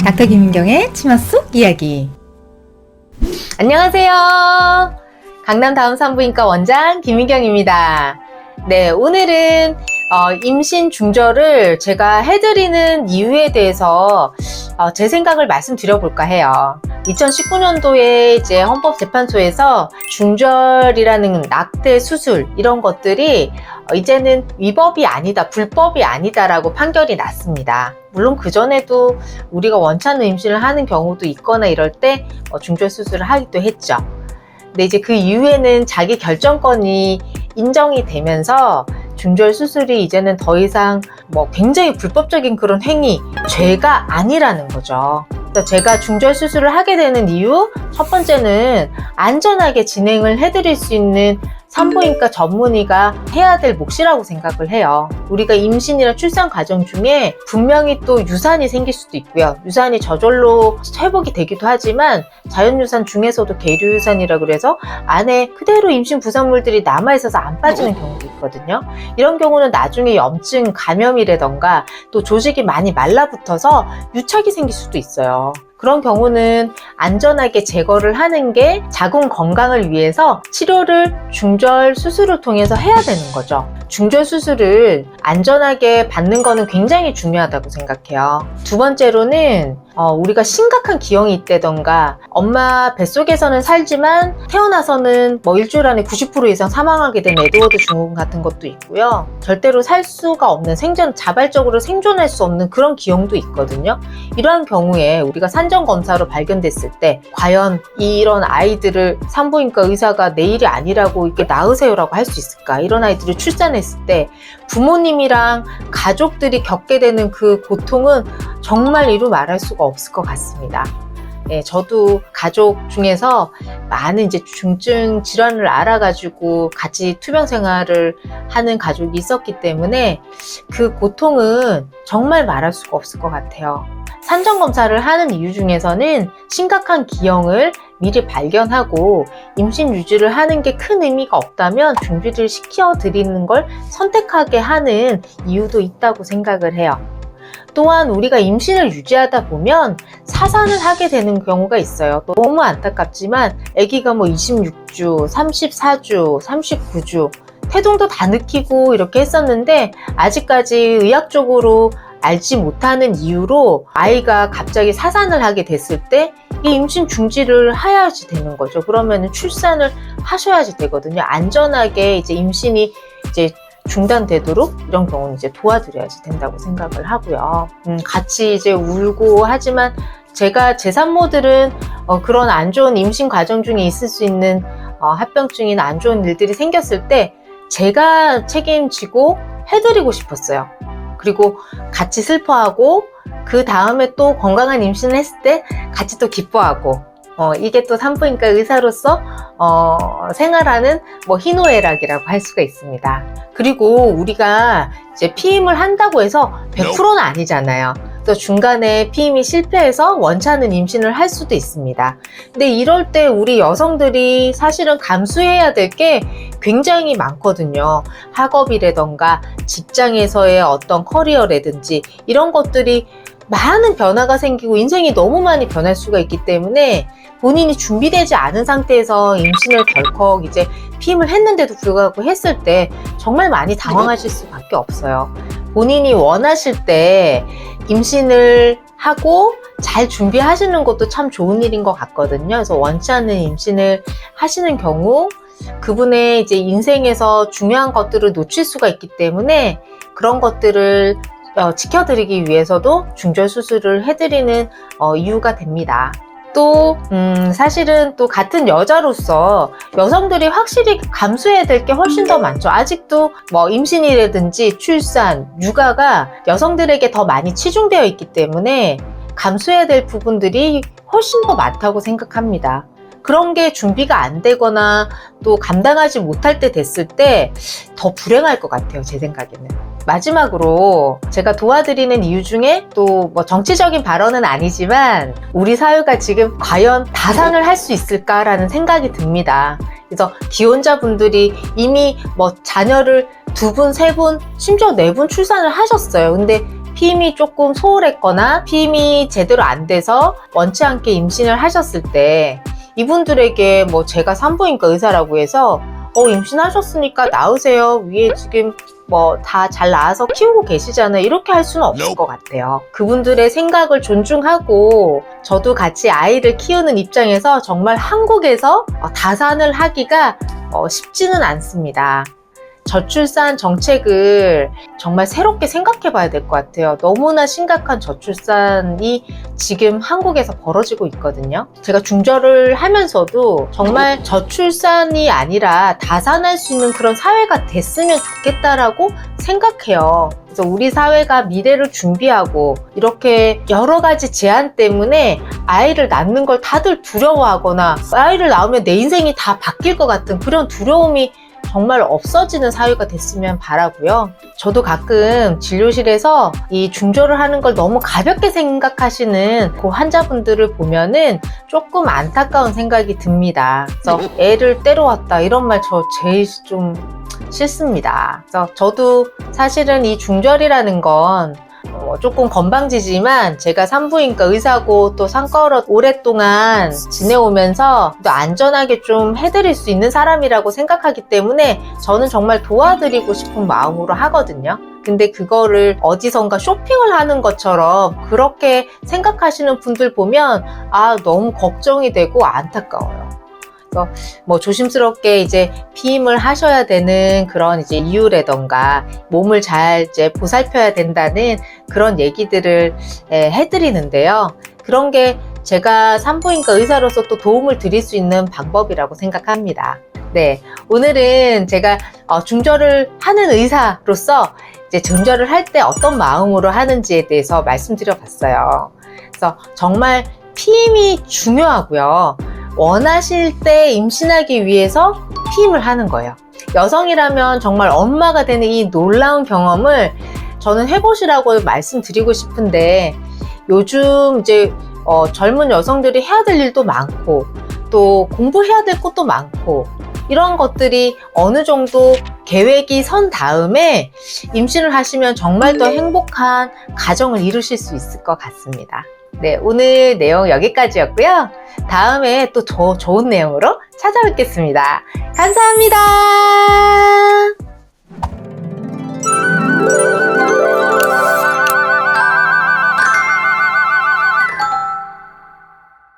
닥터 김민경의 치마 속 이야기. 안녕하세요. 강남 다음 산부인과 원장 김민경입니다. 네, 오늘은 임신 중절을 제가 해드리는 이유에 대해서 제 생각을 말씀드려볼까 해요. 2019년도에 이제 헌법재판소에서 중절이라는 낙태 수술 이런 것들이 이제는 위법이 아니다, 불법이 아니다라고 판결이 났습니다. 물론 그전에도 우리가 원찮은 임신을 하는 경우도 있거나 이럴 때 중절 수술을 하기도 했죠. 근데 이제 그 이후에는 자기 결정권이 인정이 되면서 중절 수술이 이제는 더 이상 굉장히 불법적인 그런 행위, 죄가 아니라는 거죠. 그래서 제가 중절 수술을 하게 되는 이유, 첫 번째는 안전하게 진행을 해드릴 수 있는 산부인과 전문의가 해야 될 몫이라고 생각을 해요. 우리가 임신이나 출산 과정 중에 분명히 또 유산이 생길 수도 있고요. 유산이 저절로 회복이 되기도 하지만 자연유산 중에서도 계류유산이라고 그래서 안에 그대로 임신 부산물들이 남아있어서 안 빠지는 경우도 있거든요. 이런 경우는 나중에 염증, 감염이라던가 또 조직이 많이 말라붙어서 유착이 생길 수도 있어요. 그런 경우는 안전하게 제거를 하는 게 자궁 건강을 위해서 치료를 중절 수술을 통해서 해야 되는 거죠. 중절 수술을 안전하게 받는 거는 굉장히 중요하다고 생각해요. 두 번째로는 우리가 심각한 기형이 있다던가 엄마 뱃속에서는 살지만 태어나서는 일주일 안에 90% 이상 사망하게 된 에드워드 증후군 같은 것도 있고요. 절대로 살 수가 없는 자발적으로 생존할 수 없는 그런 기형도 있거든요. 이러한 경우에 우리가 산정검사로 발견됐을 때 과연 이런 아이들을 산부인과 의사가 내 일이 아니라고 이렇게 낳으세요라고 할 수 있을까? 이런 아이들을 출산했을 때 부모님이랑 가족들이 겪게 되는 그 고통은 정말 이루 말할 수가 없을 것 같습니다. 예, 저도 가족 중에서 많은 이제 중증 질환을 알아가지고 같이 투병 생활을 하는 가족이 있었기 때문에 그 고통은 정말 말할 수가 없을 것 같아요. 산정검사를 하는 이유 중에서는 심각한 기형을 미리 발견하고 임신 유지를 하는 게 큰 의미가 없다면 준비를 시켜드리는 걸 선택하게 하는 이유도 있다고 생각을 해요. 또한 우리가 임신을 유지하다 보면 사산을 하게 되는 경우가 있어요. 너무 안타깝지만 아기가 26주, 34주, 39주 태동도 다 느끼고 이렇게 했었는데 아직까지 의학적으로 알지 못하는 이유로 아이가 갑자기 사산을 하게 됐을 때 이 임신 중지를 해야지 되는 거죠. 그러면 출산을 하셔야지 되거든요. 안전하게 이제 임신이 이제 중단되도록 이런 경우는 이제 도와드려야지 된다고 생각을 하고요. 같이 이제 울고 하지만 제 산모들은 그런 안 좋은 임신 과정 중에 있을 수 있는 합병증이나 안 좋은 일들이 생겼을 때 제가 책임지고 해드리고 싶었어요. 그리고 같이 슬퍼하고 그 다음에 또 건강한 임신을 했을 때 같이 또 기뻐하고 이게 또 산부인과 의사로서 생활하는 희노애락이라고 할 수가 있습니다. 그리고 우리가 이제 피임을 한다고 해서 100%는 아니잖아요. 또 중간에 피임이 실패해서 원찮은 임신을 할 수도 있습니다. 근데 이럴 때 우리 여성들이 사실은 감수해야 될 게 굉장히 많거든요. 학업이라던가 직장에서의 어떤 커리어라든지 이런 것들이 많은 변화가 생기고 인생이 너무 많이 변할 수가 있기 때문에 본인이 준비되지 않은 상태에서 임신을 덜컥 이제 피임을 했는데도 불구하고 했을 때 정말 많이 당황하실 수밖에 없어요. 본인이 원하실 때 임신을 하고 잘 준비하시는 것도 참 좋은 일인 것 같거든요. 그래서 원치 않는 임신을 하시는 경우 그분의 이제 인생에서 중요한 것들을 놓칠 수가 있기 때문에 그런 것들을 지켜드리기 위해서도 중절 수술을 해드리는 이유가 됩니다. 또 사실은 또 같은 여자로서 여성들이 확실히 감수해야 될 게 훨씬 더 많죠. 아직도 임신이라든지 출산, 육아가 여성들에게 더 많이 치중되어 있기 때문에 감수해야 될 부분들이 훨씬 더 많다고 생각합니다. 그런 게 준비가 안 되거나 또 감당하지 못할 때 됐을 때 더 불행할 것 같아요, 제 생각에는. 마지막으로 제가 도와드리는 이유 중에 또 정치적인 발언은 아니지만 우리 사회가 지금 과연 다산을 할 수 있을까라는 생각이 듭니다. 그래서 기혼자분들이 이미 자녀를 2분, 3분, 심지어 4분 출산을 하셨어요. 근데 피임이 조금 소홀했거나 피임이 제대로 안 돼서 원치 않게 임신을 하셨을 때 이분들에게 뭐 제가 산부인과 의사라고 해서 임신하셨으니까 낳으세요. 위에 지금 뭐 다 잘 낳아서 키우고 계시잖아요. 이렇게 할 수는 없을 것 같아요. 그분들의 생각을 존중하고 저도 같이 아이를 키우는 입장에서 정말 한국에서 다산을 하기가 쉽지는 않습니다. 저출산 정책을 정말 새롭게 생각해 봐야 될 것 같아요. 너무나 심각한 저출산이 지금 한국에서 벌어지고 있거든요. 제가 중절을 하면서도 정말 저출산이 아니라 다산할 수 있는 그런 사회가 됐으면 좋겠다라고 생각해요. 그래서 우리 사회가 미래를 준비하고 이렇게 여러 가지 제한 때문에 아이를 낳는 걸 다들 두려워하거나 아이를 낳으면 내 인생이 다 바뀔 것 같은 그런 두려움이 정말 없어지는 사회가 됐으면 바라고요. 저도 가끔 진료실에서 이 중절을 하는 걸 너무 가볍게 생각하시는 그 환자분들을 보면은 조금 안타까운 생각이 듭니다. 그래서 애를 때려왔다 이런 말 저 제일 좀 싫습니다. 그래서 저도 사실은 이 중절이라는 건 조금 건방지지만 제가 산부인과 의사고 또 산과로 오랫동안 지내오면서 또 안전하게 좀 해드릴 수 있는 사람이라고 생각하기 때문에 저는 정말 도와드리고 싶은 마음으로 하거든요. 근데 그거를 어디선가 쇼핑을 하는 것처럼 그렇게 생각하시는 분들 보면 너무 걱정이 되고 안타까워요. 그래서 뭐 조심스럽게 이제 피임을 하셔야 되는 그런 이제 이유라던가 몸을 잘 이제 보살펴야 된다는 그런 얘기들을 해드리는데요. 그런 게 제가 산부인과 의사로서 또 도움을 드릴 수 있는 방법이라고 생각합니다. 네, 오늘은 제가 중절을 하는 의사로서 이제 중절을 할 때 어떤 마음으로 하는지에 대해서 말씀드려 봤어요. 그래서 정말 피임이 중요하고요. 원하실 때 임신하기 위해서 피임을 하는 거예요. 여성이라면 정말 엄마가 되는 이 놀라운 경험을 저는 해보시라고 말씀드리고 싶은데 요즘 이제 젊은 여성들이 해야 될 일도 많고 또 공부해야 될 것도 많고 이런 것들이 어느 정도 계획이 선 다음에 임신을 하시면 정말 더 행복한 가정을 이루실 수 있을 것 같습니다. 네, 오늘 내용 여기까지였고요. 다음에 또 더 좋은 내용으로 찾아뵙겠습니다. 감사합니다.